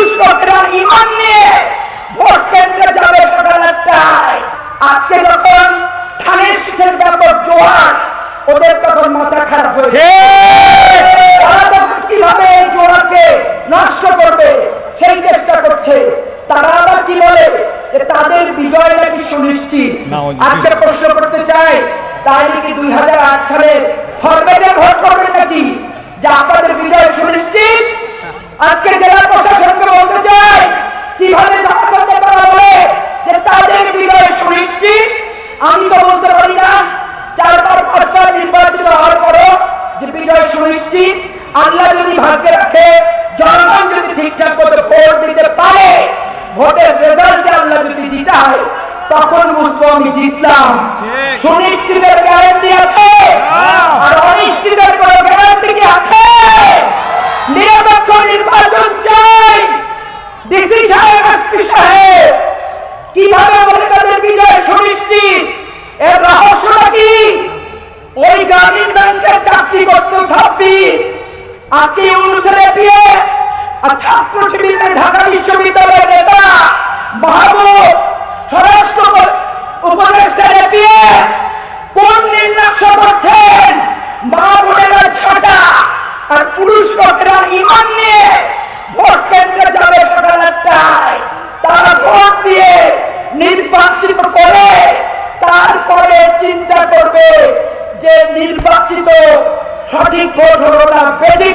পুরুষ লোকেরা ইমান নিয়ে ভোট কেন্দ্রে যাবে সকাল 8টায়। আজকে যখন ধানের শীষের ব্যাপক জোয়ার, ওদের তখন মাথা খারাপ হয়েছে। তারা তখন কিভাবে এই জোয়ারকে নষ্ট করবে সেই চেষ্টা করছে। তারা আবার কি বলে যে তাদের বিজয় নাকি সুনিশ্চিত। আজকে প্রশ্ন করতে চাই, তাই নাকি 2008 সালে ফরমেটে ভোট করবেন নাকি যে আপনাদের বিজয় সুনিশ্চিত? আজকে জেলা প্রশাসনকে বলতে চাই, কিভাবে জমা করতে পারা বলে যে তাদের বিজয় সুনিশ্চিত? আমি তো বলতে পারি না 4-5বার নির্বাচিত হওয়ার পরও যে বিজয় সুনিশ্চিত। আল্লাহ যদি ভাগ্যে রাখে, জনগণ যদি ঠিকঠাক মতো ভোট দিতে পারে, ভোটের রেজাল্টে আল্লাহ যদি জিতায়, তখন বুঝবো আমি জিতলাম। সুনিশ্চিতের গ্যারান্টি আছে, আর অনিশ্চিতের কোনো গ্যারান্টি কি আছে? নিরপেক্ষ নির্বাচন চাই। ডিসি সাহেব, এসপি সাহেব কিভাবে বলে তাদের বিজয় সুনিশ্চিত? এর রহস্যটা কি? ওই গ্রামীণ ব্যাংকের চাকরি করত সাব্বির, আজকে ইউনুসের এপিএস, আর ছাত্র শিবিরের ঢাকা বিশ্ববিদ্যালয়ের নেতা মাহবুব স্বরাষ্ট্র উপদেষ্টার এপিএস। কোন নির্লক্ষ করছেন? মা বোনেরা ছাটা আর পুরুষ লোকেরা ইমান নিয়ে ভোট কেন্দ্রে যাবে সকাল 8টায়। তারা ভোট দিয়ে নির্বাচিত করে তারপরে চিন্তা করবে যে নির্বাচিত সঠিক ভোট হলো না বেঠিক